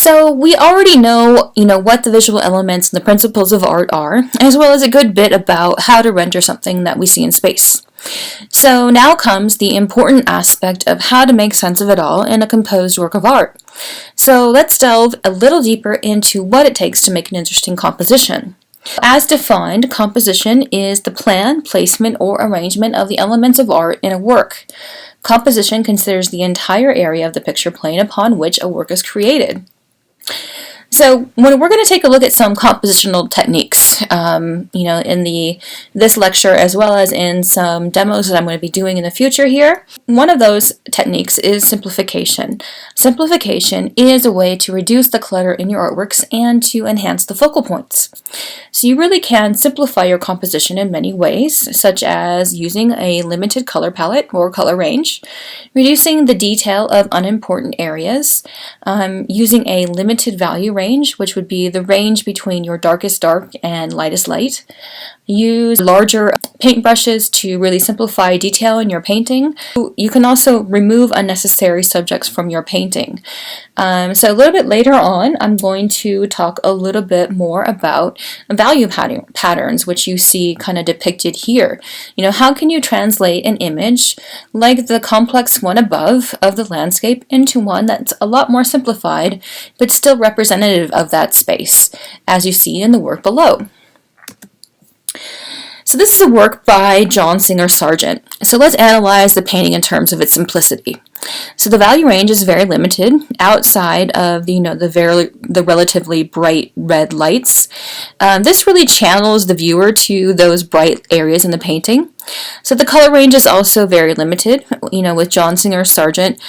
So we already know, what the visual elements and the principles of art are, as well as a good bit about how to render something that we see in space. So now comes the important aspect of how to make sense of it all in a composed work of art. So let's delve a little deeper into what it takes to make an interesting composition. As defined, composition is the plan, placement, or arrangement of the elements of art in a work. Composition considers the entire area of the picture plane upon which a work is created. So when we're going to take a look at some compositional techniques, in this lecture as well as in some demos that I'm going to be doing in the future here, one of those techniques is simplification. Simplification is a way to reduce the clutter in your artworks and to enhance the focal points. So you really can simplify your composition in many ways, such as using a limited color palette or color range, reducing the detail of unimportant areas, using a limited value range, which would be the range between your darkest dark and lightest light. Use larger paintbrushes to really simplify detail in your painting. You can also remove unnecessary subjects from your painting. So a little bit later on, I'm going to talk a little bit more about value patterns, which you see kind of depicted here. How can you translate an image like the complex one above of the landscape into one that's a lot more simplified, but still representative of that space, as you see in the work below. So this is a work by John Singer Sargent. So let's analyze the painting in terms of its simplicity. So the value range is very limited outside of the relatively bright red lights. This really channels the viewer to those bright areas in the painting. So the color range is also very limited. With John Singer Sargent,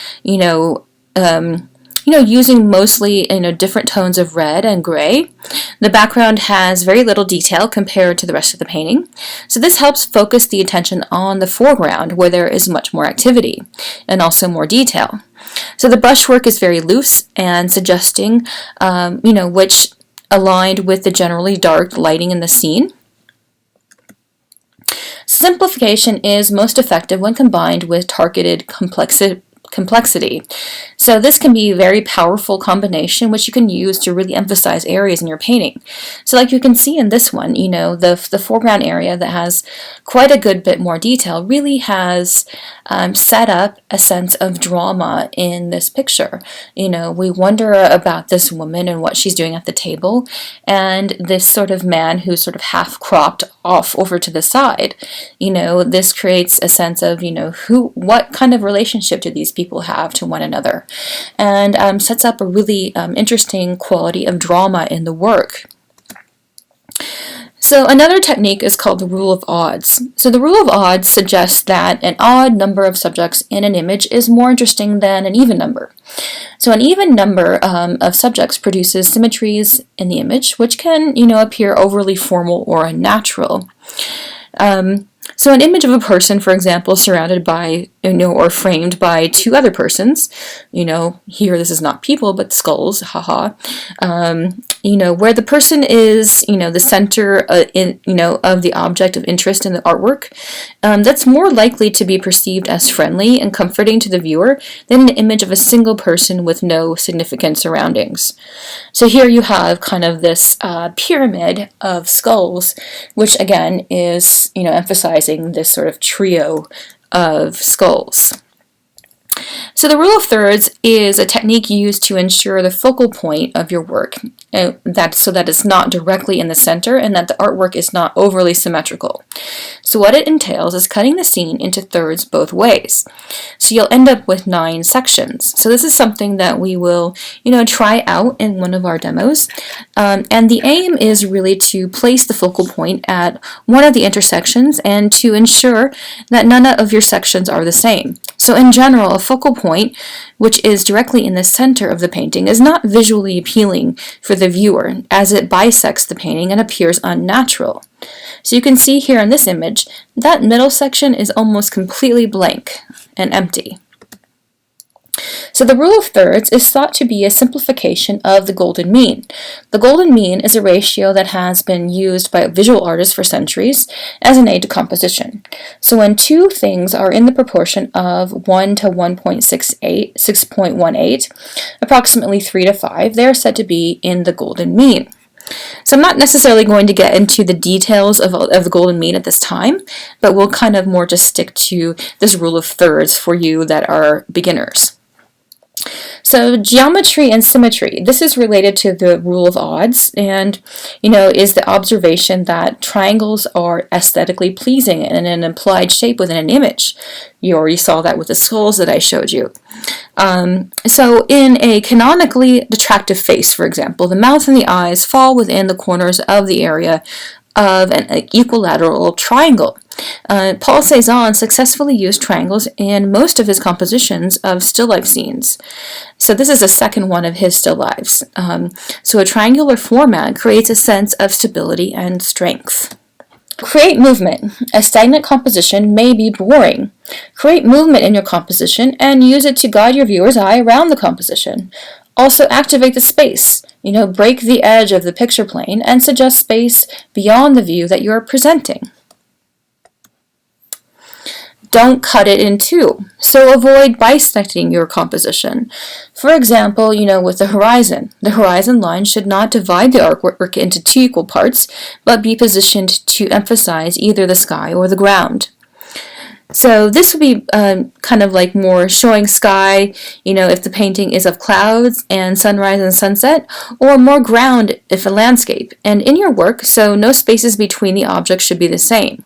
using mostly different tones of red and gray. The background has very little detail compared to the rest of the painting. So this helps focus the attention on the foreground where there is much more activity and also more detail. So the brushwork is very loose and suggesting, which aligned with the generally dark lighting in the scene. Simplification is most effective when combined with targeted complexity. So this can be a very powerful combination which you can use to really emphasize areas in your painting. So like you can see in this one, the foreground area that has quite a good bit more detail really has set up a sense of drama in this picture. We wonder about this woman and what she's doing at the table, and this sort of man who's sort of half cropped off over to the side. This creates a sense of, what kind of relationship do these people have to one another, and sets up a really interesting quality of drama in the work. So another technique is called the rule of odds. So the rule of odds suggests that an odd number of subjects in an image is more interesting than an even number. So an even number of subjects produces symmetries in the image, which can, appear overly formal or unnatural. So an image of a person, for example, surrounded by, or framed by two other persons, here this is not people, but skulls, haha, where the person is, the center, of the object of interest in the artwork, that's more likely to be perceived as friendly and comforting to the viewer than an image of a single person with no significant surroundings. So here you have kind of this pyramid of skulls, which again is, emphasizing this sort of trio of skulls. So the rule of thirds is a technique used to ensure the focal point of your work, so that it's not directly in the center and that the artwork is not overly symmetrical. So what it entails is cutting the scene into thirds both ways. So you'll end up with 9 sections. So this is something that we will, try out in one of our demos. And the aim is really to place the focal point at one of the intersections and to ensure that none of your sections are the same. So in general, a focal point, which is directly in the center of the painting, is not visually appealing for the viewer, as it bisects the painting and appears unnatural. So you can see here in this image, that middle section is almost completely blank and empty. So the rule of thirds is thought to be a simplification of the golden mean. The golden mean is a ratio that has been used by visual artists for centuries as an aid to composition. So when two things are in the proportion of 1 to 6.18, approximately 3 to 5, they are said to be in the golden mean. So I'm not necessarily going to get into the details of the golden mean at this time, but we'll kind of more just stick to this rule of thirds for you that are beginners. So geometry and symmetry, this is related to the rule of odds, and is the observation that triangles are aesthetically pleasing in an implied shape within an image. You already saw that with the skulls that I showed you. So in a canonically attractive face, for example, the mouth and the eyes fall within the corners of the area of an equilateral triangle. Paul Cézanne successfully used triangles in most of his compositions of still life scenes. So this is the second one of his still lifes. So a triangular format creates a sense of stability and strength. Create movement. A stagnant composition may be boring. Create movement in your composition and use it to guide your viewer's eye around the composition. Also activate the space. Break the edge of the picture plane and suggest space beyond the view that you are presenting. Don't cut it in two, so avoid bisecting your composition. For example, with the horizon line should not divide the artwork into two equal parts, but be positioned to emphasize either the sky or the ground. So this would be kind of like more showing sky, if the painting is of clouds and sunrise and sunset, or more ground if a landscape. And in your work, so no spaces between the objects should be the same.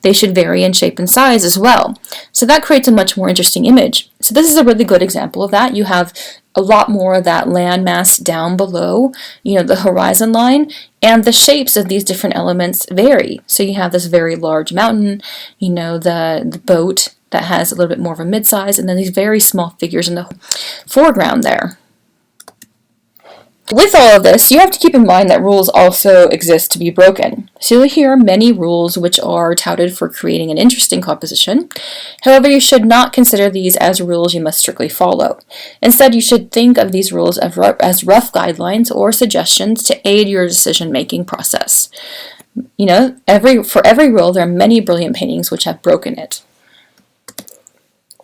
They should vary in shape and size as well. So that creates a much more interesting image. So this is a really good example of that. You have a lot more of that land mass down below, the horizon line, and the shapes of these different elements vary. So you have this very large mountain, the boat that has a little bit more of a mid-size, and then these very small figures in the foreground there. With all of this, you have to keep in mind that rules also exist to be broken. So you'll hear many rules which are touted for creating an interesting composition. However, you should not consider these as rules you must strictly follow. Instead, you should think of these rules as rough guidelines or suggestions to aid your decision-making process. For every rule, there are many brilliant paintings which have broken it.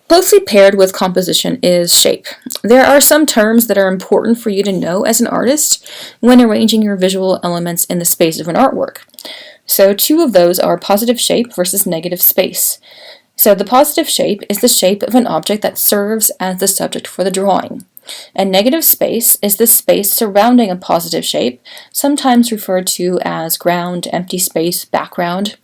Closely paired with composition is shape. There are some terms that are important for you to know as an artist when arranging your visual elements in the space of an artwork. So two of those are positive shape versus negative space. So the positive shape is the shape of an object that serves as the subject for the drawing. And negative space is the space surrounding a positive shape, sometimes referred to as ground, empty space, background.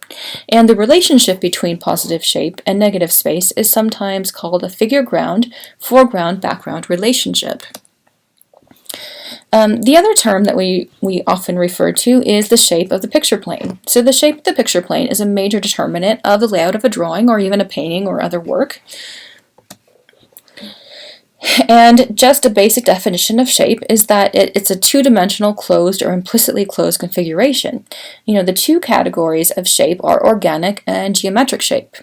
And the relationship between positive shape and negative space is sometimes called a figure ground, foreground, background relationship. The other term that we often refer to is the shape of the picture plane. So the shape of the picture plane is a major determinant of the layout of a drawing or even a painting or other work. And just a basic definition of shape is that it's a two-dimensional closed or implicitly closed configuration. The two categories of shape are organic and geometric shape.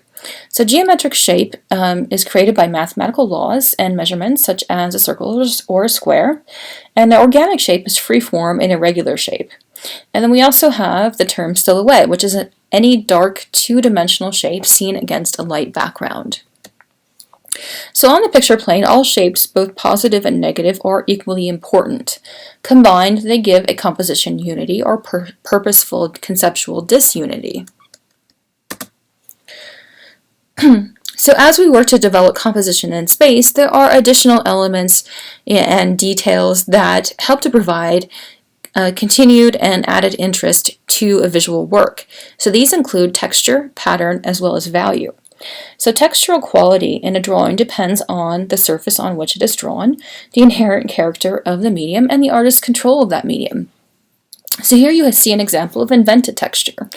So geometric shape is created by mathematical laws and measurements such as a circle or a square, and the organic shape is free-form and irregular shape. And then we also have the term silhouette, which is any dark two-dimensional shape seen against a light background. So on the picture plane, all shapes, both positive and negative, are equally important. Combined, they give a composition unity or purposeful conceptual disunity. So as we work to develop composition in space, there are additional elements and details that help to provide continued and added interest to a visual work. So these include texture, pattern, as well as value. So textural quality in a drawing depends on the surface on which it is drawn, the inherent character of the medium, and the artist's control of that medium. So here you see an example of invented texture.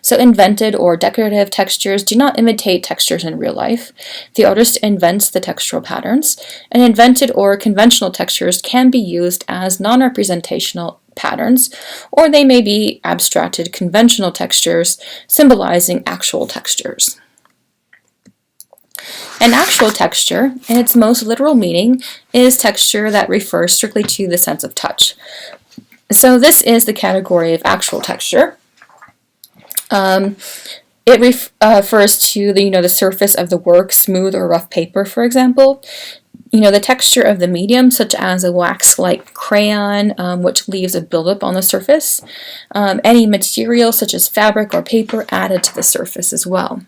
So invented or decorative textures do not imitate textures in real life. The artist invents the textural patterns, and invented or conventional textures can be used as non-representational patterns, or they may be abstracted conventional textures symbolizing actual textures. And actual texture, in its most literal meaning, is texture that refers strictly to the sense of touch. So this is the category of actual texture. It refers to the surface of the work, smooth or rough paper, for example. The texture of the medium, such as a wax-like crayon, which leaves a buildup on the surface. Any material, such as fabric or paper, added to the surface as well.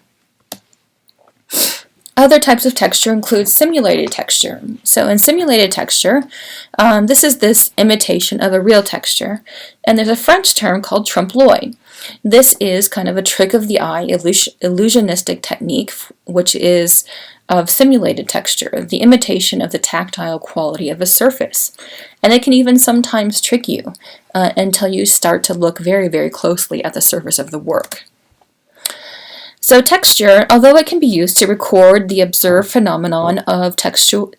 Other types of texture include simulated texture. So in simulated texture, this is this imitation of a real texture. And there's a French term called trompe-l'oeil. This is kind of a trick of the eye illusionistic technique, which is of simulated texture, the imitation of the tactile quality of a surface. And it can even sometimes trick you until you start to look very, very closely at the surface of the work. So texture, although it can be used to record the observed phenomenon of external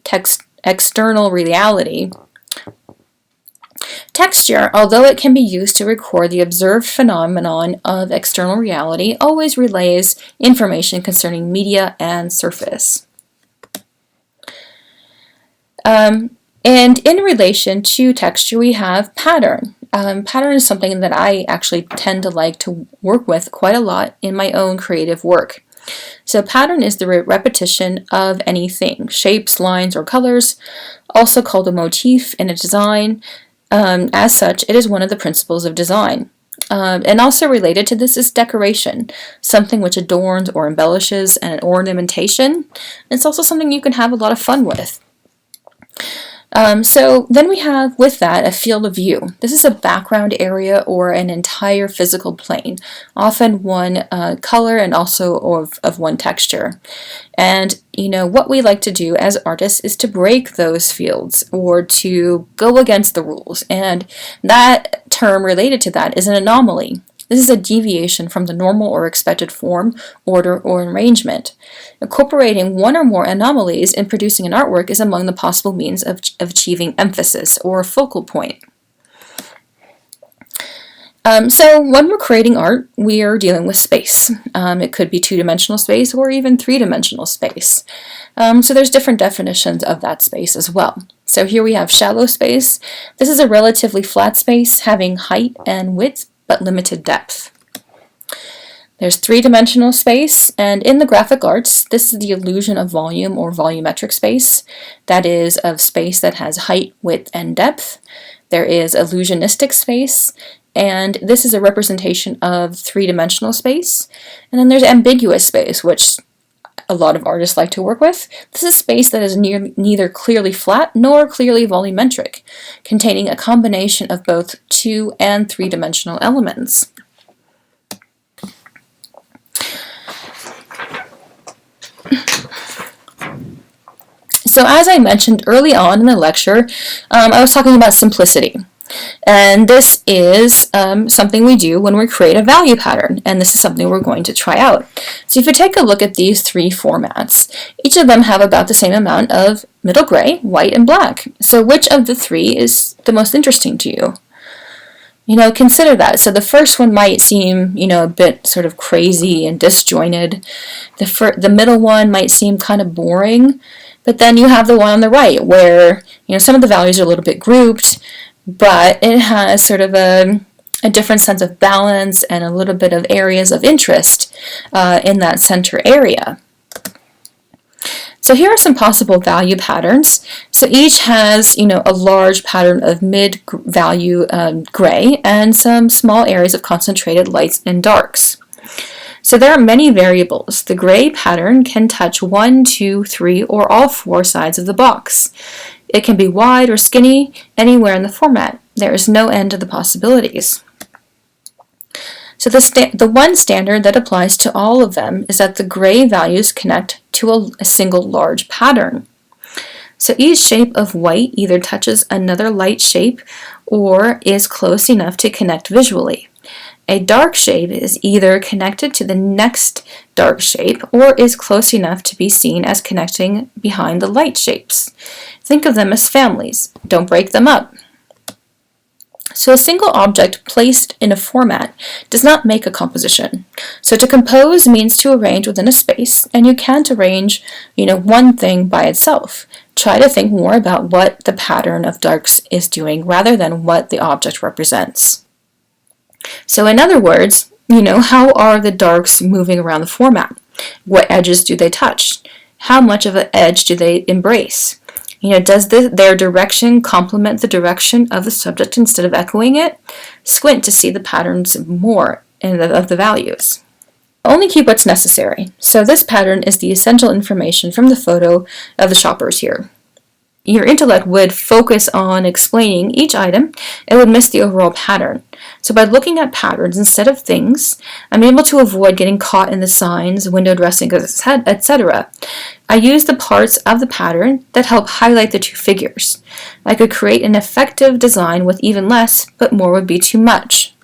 reality, always relays information concerning media and surface. And in relation to texture, we have pattern. Pattern is something that I actually tend to like to work with quite a lot in my own creative work. So pattern is the repetition of anything, shapes, lines, or colors, also called a motif in a design. As such, it is one of the principles of design. And also related to this is decoration, something which adorns or embellishes an ornamentation. It's also something you can have a lot of fun with. So then we have with that a field of view. This is a background area or an entire physical plane, often one color and also of one texture. And what we like to do as artists is to break those fields or to go against the rules. And that term related to that is an anomaly. This is a deviation from the normal or expected form, order, or arrangement. Incorporating one or more anomalies in producing an artwork is among the possible means of achieving emphasis or a focal point. So when we're creating art, we are dealing with space. It could be two-dimensional space or even three-dimensional space. So there's different definitions of that space as well. So here we have shallow space. This is a relatively flat space having height and width but limited depth. There's three-dimensional space, and in the graphic arts, this is the illusion of volume or volumetric space. That is of space that has height, width, and depth. There is illusionistic space, and this is a representation of three-dimensional space. And then there's ambiguous space, which a lot of artists like to work with. This is space that is neither clearly flat nor clearly volumetric, containing a combination of both two- and three-dimensional elements. So as I mentioned early on in the lecture, I was talking about simplicity. And this is something we do when we create a value pattern, and this is something we're going to try out. So if you take a look at these three formats, each of them have about the same amount of middle gray, white, and black. So which of the three is the most interesting to you? Consider that. So the first one might seem, a bit sort of crazy and disjointed. The middle one might seem kind of boring, but then you have the one on the right where, some of the values are a little bit grouped, but it has sort of a different sense of balance and a little bit of areas of interest in that center area. So here are some possible value patterns. So each has, a large pattern of mid-value gray and some small areas of concentrated lights and darks. So there are many variables. The gray pattern can touch 1, 2, 3, or all 4 sides of the box. It can be wide or skinny, anywhere in the format. There is no end to the possibilities. So the one standard that applies to all of them is that the gray values connect to a single large pattern. So each shape of white either touches another light shape or is close enough to connect visually. A dark shape is either connected to the next dark shape or is close enough to be seen as connecting behind the light shapes. Think of them as families. Don't break them up. So a single object placed in a format does not make a composition. So to compose means to arrange within a space, and you can't arrange, one thing by itself. Try to think more about what the pattern of darks is doing rather than what the object represents. So in other words, how are the darks moving around the format? What edges do they touch? How much of an edge do they embrace? Does their direction complement the direction of the subject instead of echoing it? Squint to see the patterns more of the values. Only keep what's necessary. So this pattern is the essential information from the photo of the shoppers here. Your intellect would focus on explaining each item and would miss the overall pattern. So by looking at patterns instead of things, I'm able to avoid getting caught in the signs, window dressing, etc. I use the parts of the pattern that help highlight the two figures. I could create an effective design with even less, but more would be too much.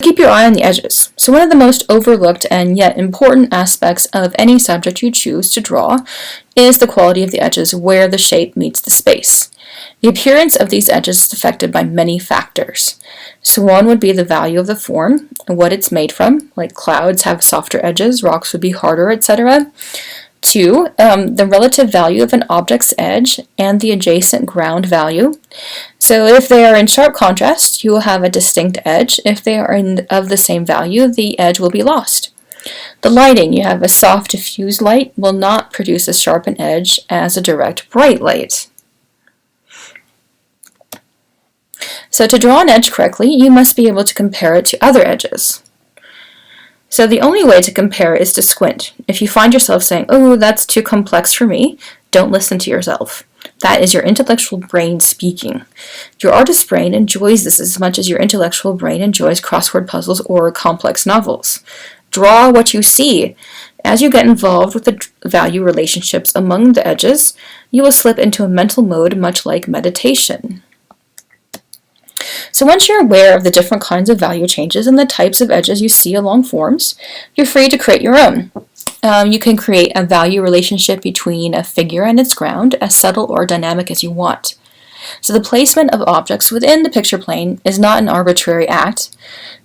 Keep your eye on the edges. So one of the most overlooked and yet important aspects of any subject you choose to draw is the quality of the edges where the shape meets the space. The appearance of these edges is affected by many factors. So one would be the value of the form and what it's made from, like clouds have softer edges, rocks would be harder, etc. 2, the relative value of an object's edge and the adjacent ground value. So if they are in sharp contrast, you will have a distinct edge. If they are of the same value, the edge will be lost. The lighting, you have a soft diffuse light will not produce as sharp an edge as a direct bright light. So to draw an edge correctly, you must be able to compare it to other edges. So the only way to compare is to squint. If you find yourself saying, "Oh, that's too complex for me," don't listen to yourself. That is your intellectual brain speaking. Your artist's brain enjoys this as much as your intellectual brain enjoys crossword puzzles or complex novels. Draw what you see. As you get involved with the value relationships among the edges, you will slip into a mental mode much like meditation. So once you're aware of the different kinds of value changes and the types of edges you see along forms, you're free to create your own. You can create a value relationship between a figure and its ground, as subtle or dynamic as you want. So the placement of objects within the picture plane is not an arbitrary act,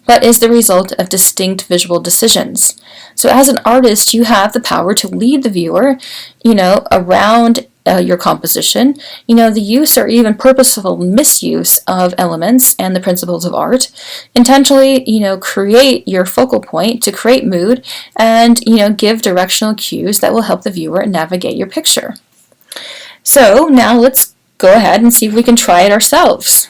but is the result of distinct visual decisions. So as an artist, you have the power to lead the viewer, around your composition, the use or even purposeful misuse of elements and the principles of art, intentionally, create your focal point to create mood and, give directional cues that will help the viewer navigate your picture. So now let's go ahead and see if we can try it ourselves.